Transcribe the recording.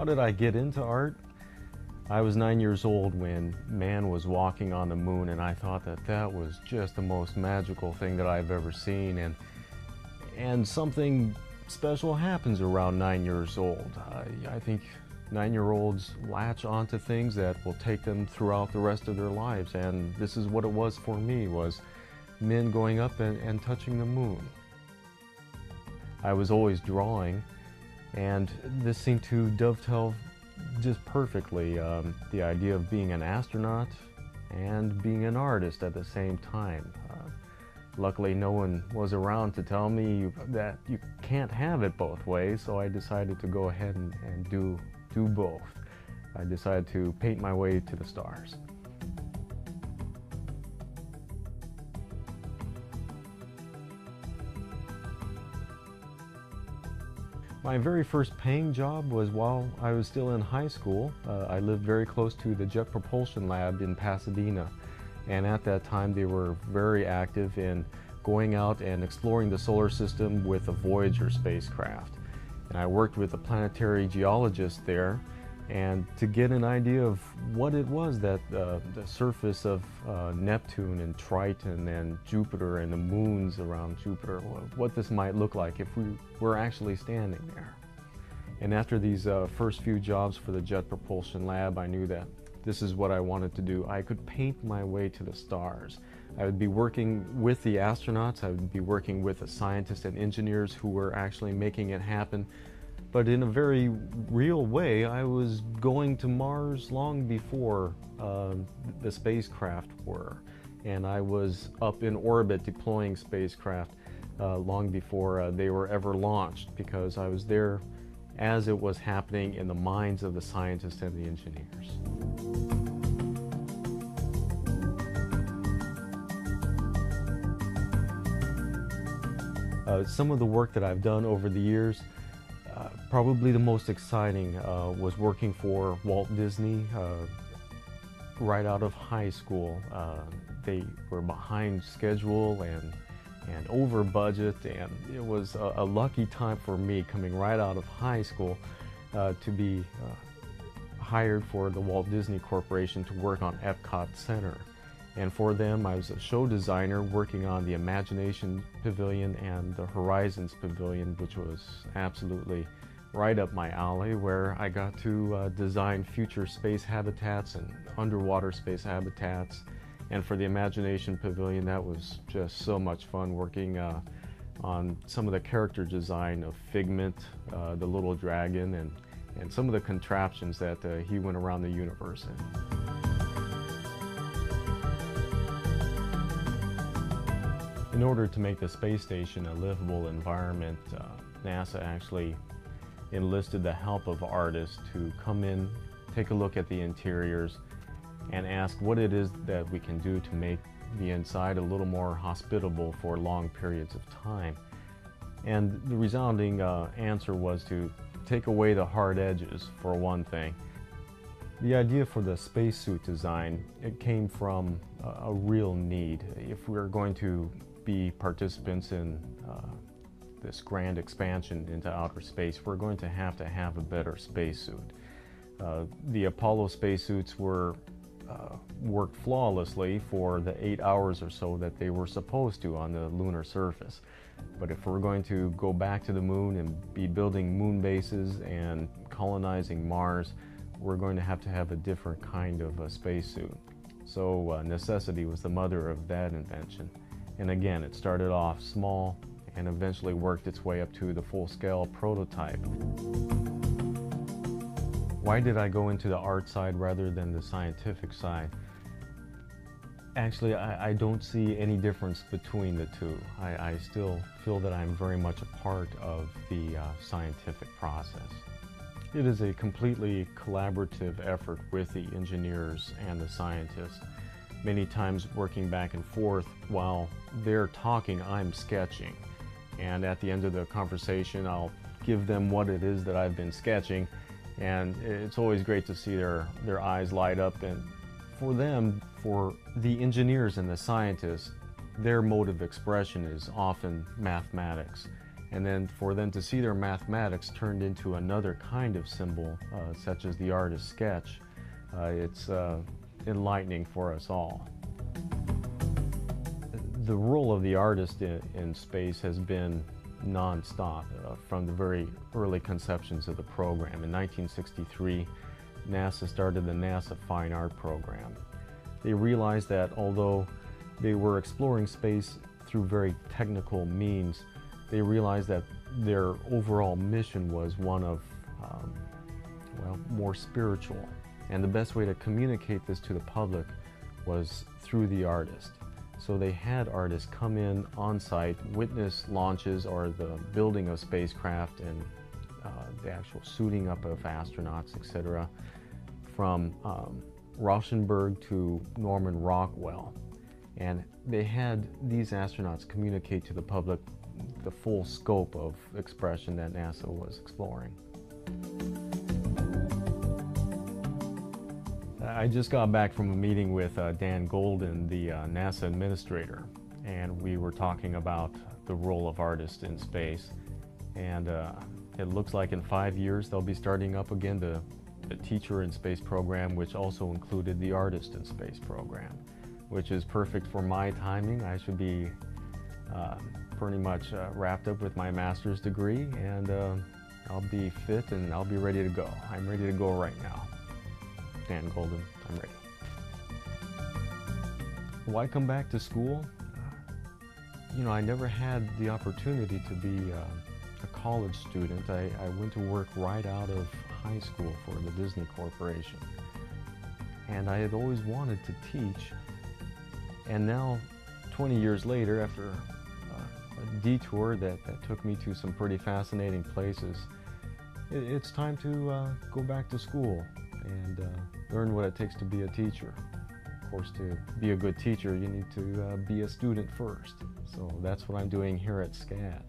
How did I get into art? I was 9 years old when man was walking on the moon, and I thought that that was just the most magical thing that I've ever seen. And something special happens around 9 years old. I think 9-year-olds latch onto things that will take them throughout the rest of their lives, and this is what it was for me, was men going up and touching the moon. I was always drawing, and this seemed to dovetail just perfectly, the idea of being an astronaut and being an artist at the same time. Luckily, no one was around to tell me that you can't have it both ways, so I decided to go ahead and do both. I decided to paint my way to the stars. My very first paying job was while I was still in high school. I lived very close to the Jet Propulsion Lab in Pasadena, and at that time they were very active in going out and exploring the solar system with a Voyager spacecraft. And I worked with a planetary geologist there, and to get an idea of what it was that the surface of Neptune and Triton and Jupiter and the moons around Jupiter, what this might look like if we were actually standing there. And after these first few jobs for the Jet Propulsion Lab, I knew that this is what I wanted to do. I could paint my way to the stars. I would be working with the astronauts, I would be working with the scientists and engineers who were actually making it happen. But in a very real way, I was going to Mars long before the spacecraft were. And I was up in orbit deploying spacecraft long before they were ever launched, because I was there as it was happening in the minds of the scientists and the engineers. Some of the work that I've done over the years, probably the most exciting was working for Walt Disney right out of high school. They were behind schedule and over budget, and it was a lucky time for me coming right out of high school to be hired for the Walt Disney Corporation to work on Epcot Center. And for them, I was a show designer working on the Imagination Pavilion and the Horizons Pavilion, which was absolutely right up my alley, where I got to design future space habitats and underwater space habitats. And for the Imagination Pavilion, that was just so much fun, working on some of the character design of Figment, the little dragon, and some of the contraptions that he went around the universe in. In order to make the space station a livable environment, NASA actually enlisted the help of artists to come in, take a look at the interiors, and ask what it is that we can do to make the inside a little more hospitable for long periods of time. And the resounding answer was to take away the hard edges, for one thing. The idea for the spacesuit design, it came from a real need. If we're going to be participants in this grand expansion into outer space, we're going to have a better spacesuit. The Apollo spacesuits were worked flawlessly for the 8 hours or so that they were supposed to on the lunar surface. But if we're going to go back to the moon and be building moon bases and colonizing Mars, we're going to have a different kind of a spacesuit. So necessity was the mother of that invention. And again, it started off small and eventually worked its way up to the full-scale prototype. Why did I go into the art side rather than the scientific side? Actually, I don't see any difference between the two. I still feel that I'm very much a part of the scientific process. It is a completely collaborative effort with the engineers and the scientists. Many times working back and forth, while they're talking, I'm sketching. And at the end of the conversation, I'll give them what it is that I've been sketching. And it's always great to see their eyes light up. And for them, for the engineers and the scientists, their mode of expression is often mathematics. And then for them to see their mathematics turned into another kind of symbol, such as the artist's sketch, it's enlightening for us all. The role of the artist in space has been non-stop from the very early conceptions of the program. In 1963, NASA started the NASA Fine Art program. They realized that although they were exploring space through very technical means, they realized that their overall mission was one of, well, more spiritual. And the best way to communicate this to the public was through the artist. So they had artists come in on site, witness launches or the building of spacecraft and the actual suiting up of astronauts, etc., from Rauschenberg to Norman Rockwell. And they had these astronauts communicate to the public the full scope of expression that NASA was exploring. I just got back from a meeting with Dan Golden, the NASA administrator, and we were talking about the role of artists in space. And it looks like in 5 years they'll be starting up again the Teacher in Space program, which also included the Artist in Space program, which is perfect for my timing. I should be pretty much wrapped up with my master's degree, and I'll be fit and I'll be ready to go. I'm ready to go right now. Dan Golden, I'm ready. Why come back to school? You know, I never had the opportunity to be a college student. I went to work right out of high school for the Disney Corporation. And I had always wanted to teach. And now, 20 years later, after a detour that took me to some pretty fascinating places, it's time to go back to school and learn what it takes to be a teacher. Of course, to be a good teacher, you need to be a student first. So that's what I'm doing here at SCAD.